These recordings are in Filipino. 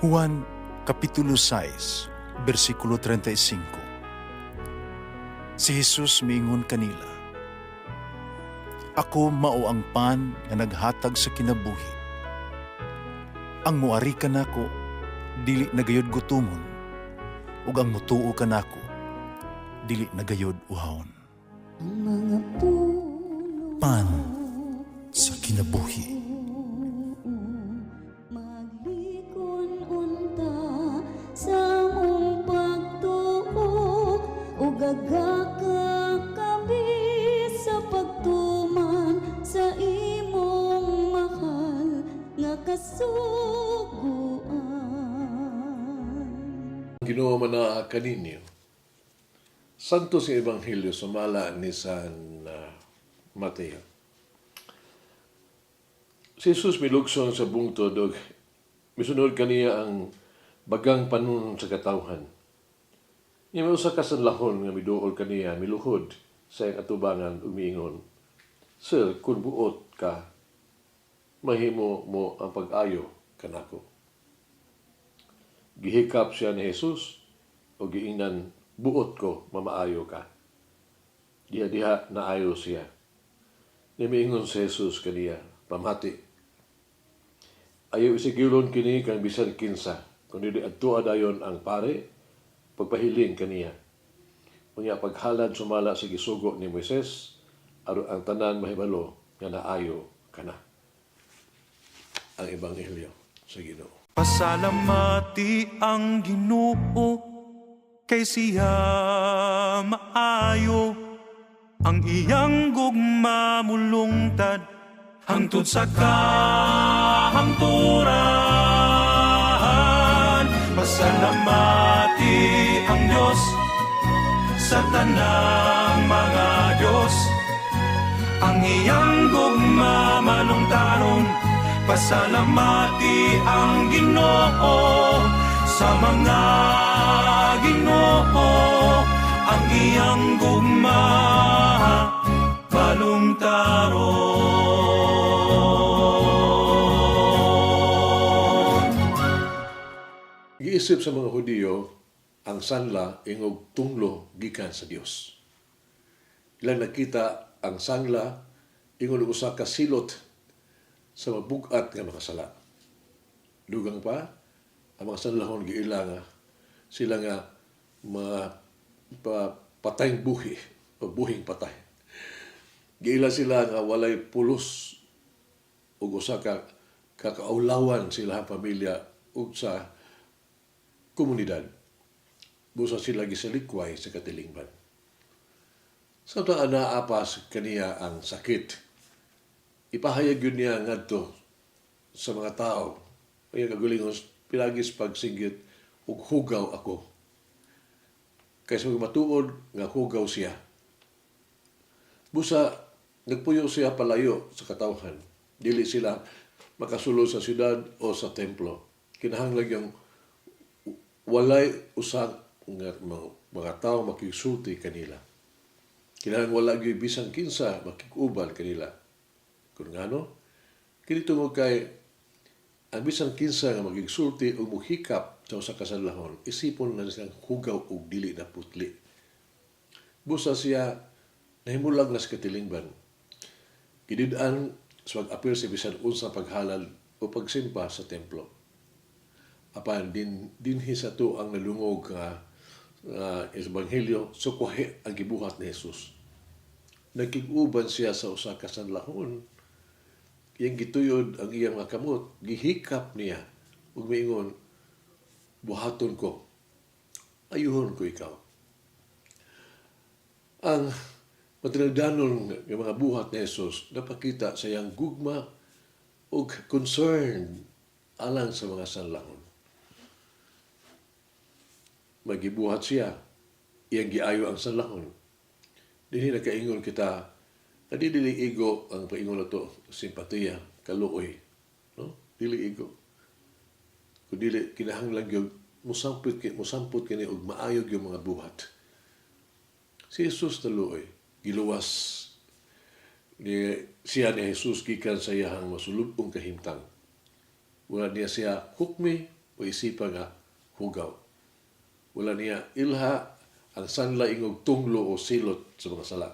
Juan Kapitulo 6, versikulo 35. Si Jesus miingon kanila, "Ako mao ang pan nga naghatag sa kinabuhi. Ang muari kanako dili nagayod gutomon, ug ang mutuo kanako dili nagayod uhawon." Ang mga puno Pan sa kinabuhi. maglikon unta sa mong pagtuo ug gagaka kami sa pagtuman sa imong mahal nga kasuguan. Ginoo man na kaninyo. Santo si Ebanghelyo sumala ni San Mateo. Si Jesus milugson sa bungtod og misunod kaniya ang bagang panon sa katawhan. Niya may usa ka sanlahon nga miduol kaniya miluhod sa iyang atubangan ug miingon, "Sir, kun buot ka, mahimo mo ang pag-ayo kanako." Gihikap siya ni Jesus o giingnan, "Buot ko, mamaayo ka." Diha-diha naayo siya. Nimiingon si Jesus kaniya, "Pamati. Ayaw isigilon kini kang bisan kinsa, kundi adto dayon ang pare, pagpahiling kaniya. Unya paghalad sumala sa gisugo ni Moises, aron ang tanan mahibalo nga naayo kana." Ang Ebanghelyo sa Ginoo. Pasalamati ang Ginoo kay siya maayo, ang iyang gugma mulungtad hangtod sa kahangturan. Pasalamati ang Diyos sa tanang mga Diyos, ang iyang gugma malungtaron. Pasalamati ang Ginoo sa mga Ginoo, ang iyang gugma balungtaron. Giisip sa mga Hudiyo, ang sanla ingog tunglo gikan sa Dios. Ilang nakita ang sanla ingog usa ka silot sa mabugat nga makasala. Dugang pa, ang mga sanlahon giila nga sila nga patayng buhi o buhing patay. Giila sila nga walay pulos ug usa ka kakaulawan sila ang pamilya ug sa komunidad. Busa sila gisalikway sa katilingban. Samtang naapas kaniya ang sakit, ipahayag yun niya ngadto sa mga tao. Kaya kagulingos, pilagis pagsinggit, ug hugaw ako. Kaysa matuod nga hugaw siya. Busa, nagpuyo siya palayo sa katawhan. Dili sila makasulo sa syudad o sa templo. Kinahanglan yung walay usang nga mga tao makigsulti kanila. Kinahanglan wala gyud bisan kinsa makiguban kanila. Kung ngano, kini tungod kay ang bisan kinsa nga magigsulti o muhikap sa usa ka sanlahon, isipon na silang hugaw o dili na putli. Busa siya nahimulag na sa katilingban. Kidid-an sa pag-apil sa bisan unsa paghalal o pagsimpa sa templo. Apan dinhi sa to ang nalungog nga Ebanghelyo, sukwahe ang gibuhat ni Jesus. Nagkiguban siya sa usa ka sanlahon. Iyang gituyod ang iyang mga kamot, gihikap niya, ug miingon, "Buhaton ko, ayuhon ko ikaw." Ang matinagdanon ng mga buhat ni Jesus, napakita sa iyang gugma ug concern alang sa mga sanlahon. Magibuhat siya, iyang giayo ang sanlahon. Dinhi nakaingon kita, dili igo ang paingon na to, simpatiya, kaluoy. No? Dili igo. Kung dili, kinahanglan yung musamput kini og maayog yung mga buhat. Si Jesus taluoy, giluwas siya ni Jesus gikan sa iyang masulubong kahimtang. Wala niya siya hukmi o isipan nga hugaw. Wala niya ilha ang sanla ingog tunglo o silot sa mga sala.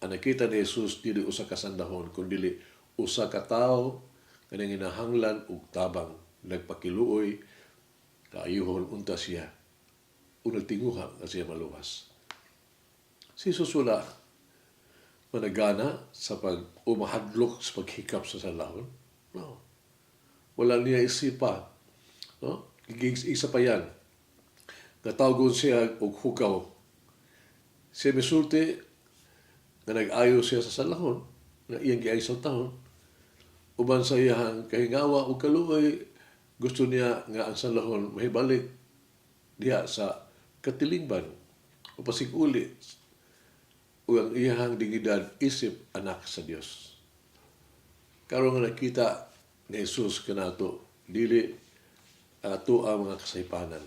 Ang nakita ni Jesus dili usa ka sandahon kundi usa ka tawo kanang hinahanglan og tabang nagpakiluoy kaayuhon unta siya unang tinguha nga siya maluwas. Si Jesus wala managana sa umahadlok sa paghikap sa sandahon. No. Wala niya isipa. No? Isa pa yan. Natawgon siya og hugaw. Siya misulti na nag-ayo siya sa salahon, na iyang giay sa tahon, uban sa iyang kahingawa o kaluoy, gusto niya nga ang salahon mahibalik diha sa katilingban o pasiguli o ang iyang dignidad isip anak sa Dios. Karon nga nakita ni Jesus kanato, dili ato ang mga kasaypanan,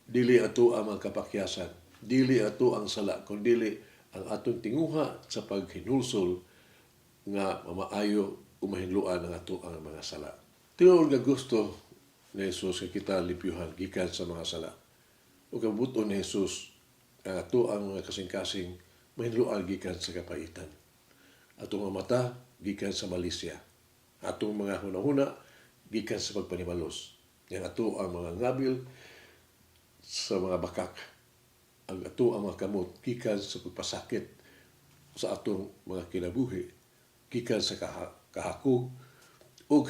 dili ato ang mga kapakyasan, dili ato ang sala, kundi ang atong tinguha sa paghinulsol nga mamaayo umahinluan ang ato ang mga sala. Tinuod nga gusto ni Jesus nga kita limpyuhan gikan sa mga sala. O kabuton ni Jesus ang ato ang mga kasing-kasing mahinluan gikan sa kapaitan. Atong mga mata gikan sa malisya. Atong mga hunahuna gikan sa pagpanimalos. Yang ato ang mga ngabil sa mga bakak. Ang ato ang mga kamot gikan sa pagpasakit sa atong mga kinabuhi, gikan sa kahakog ug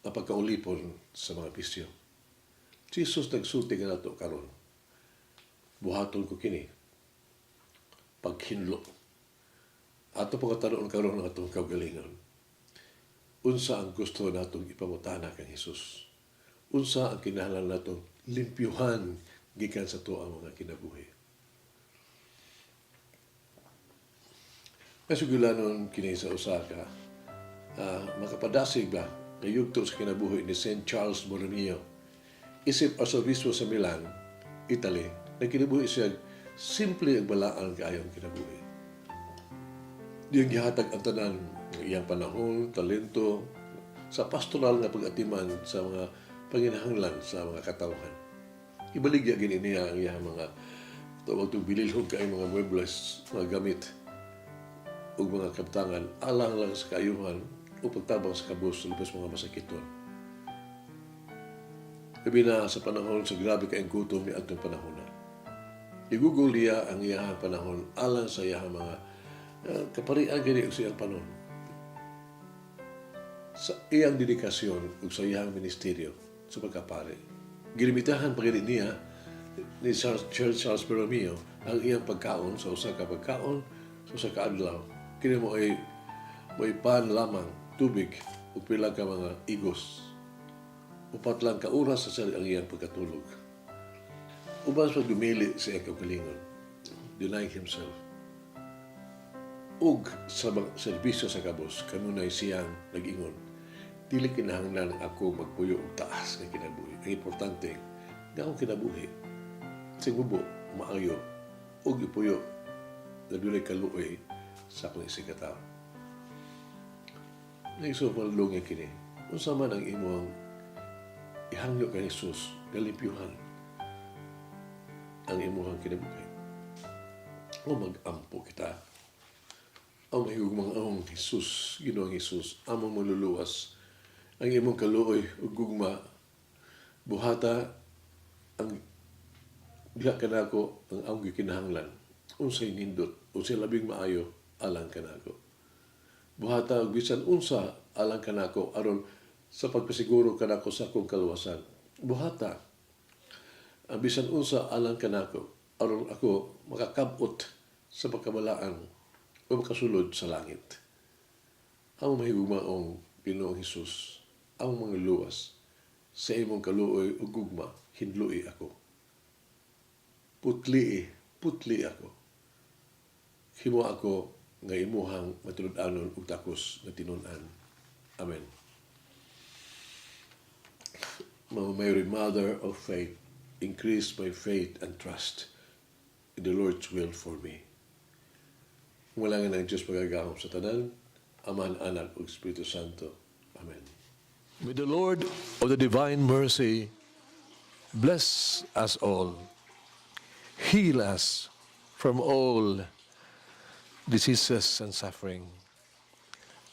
ang pagkaulipon sa mga bisyo. Jesus nagsulti nga nato karon. Buhaton ko kini. Paghinlo. Ato pagkataroon karon ng atong kaugalingon. Unsa ang gusto natong ipamutana kang Jesus? Unsa ang kinahanglan natong limpyuhan gikan sa tuwa mga kinabuhi? Masugulanon kini sa Osaka, makapadasig ba kayugto sa kinabuhi ni St. Charles Borromeo. Isip asobispo sa Milan, Italy, na kinabuhi siya simple ang balaan kaayong kinabuhi. Diyang gihatag ang tanan ng iyang panahon, talento, sa pastoral nga pag-atiman sa mga panginahanglan sa mga katawhan. Ibaligya gini niya ang iyang mga tawag itong bililhog kaayong mga muebles, mga gamit, o mga kabtangan alang lang sa kaayuhan o pagtabang sa kabus sa lubos mga masakiton. Labi na sa panahon sa grabe kaayong gutom ni atong panahon na. Igugol niya ang iyahang panahon alang sa iyahang mga kaparian gani sa iyang panahon. Sa iyang dedikasyon o sa iyang ministeryo sa pagkapari. Ginimitahan pa gani niya ni Charles Borromeo ang iyang pagkaon sa usa ka pagkaon sa usa ka adlaw. Kini mo ay pan lamang, tubig, o pila ka mga igos. Upat lang ka oras sa ang iyang pagkatulog. Uban sa dumili sa iyang kaugalingon, denying himself. Ug sa serbisyo sa kabos, kanunay siyang nag-ingon, dili kinahanglan ako magpuyo og taas nga kinabuhi. Ang importante, nga akong kinabuhi. Siguro, maayo, ug ipuyo, na dunay kaluoy, sa akong isigataw. Nagsupalong nga kini. Unsa man ang imong ihangyo kay Jesus, galimpyuhan ang imong kinabuhi. O mag-ampo kita. Ang mahigugmang among Jesus, Ginoong Jesus, among maluluwas, ang imong kaluoy ug gugma, buhata ang diha kanako ang among gikinahanglan. Unsay nindot, unsay labing maayo, alang kanako. Buhata og bisan unsa alang kanako aron sa pagpasiguro kanako sa akong kaluwasan. Buhata ang bisan unsa alang kanako aron ako makakabot sa pagkabalaan o makasulod sa langit. Ang mahigugmaong Ginoong Hesus, ang mga luwas sa imong kaluoy ug gugma, hinlui ako. Putli ako. Himo ako nga imuhang matulud-anon ug takos nga tinun-an. Amen. Mary, Mother of Faith, increase my faith and trust in the Lord's will for me. Walangan ng Diyos pagagahom sa tanan, Aman, Anak ug Espiritu Santo. Amen. May the Lord of the divine mercy bless us all, heal us from all diseases and suffering.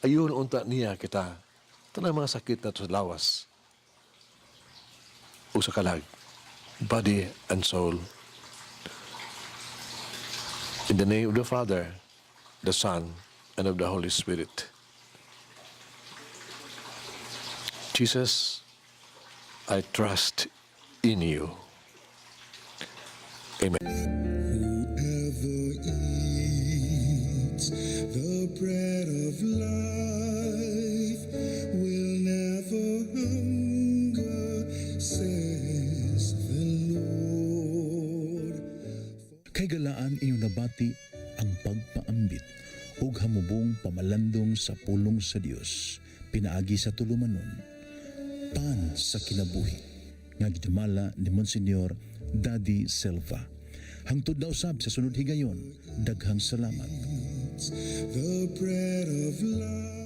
Ayun unta niya kita, tanang mga sakit na to sa lawas o sa kalag, body and soul. In the name of the Father, the Son, and of the Holy Spirit. Jesus, I trust in you. Amen. Whoever eats the bread of life will never hunger, says the Lord. Kay galaan inyong nabati ang pagpaambit ug hamubong pamalandong sa pulong sa Dios pinaagi sa tulumanon pan sa kinabuhi nga gidumala ni Monsignor Daddy Silva. Hangtod na usab sa sunod higayon, daghang salamat. The bread of life.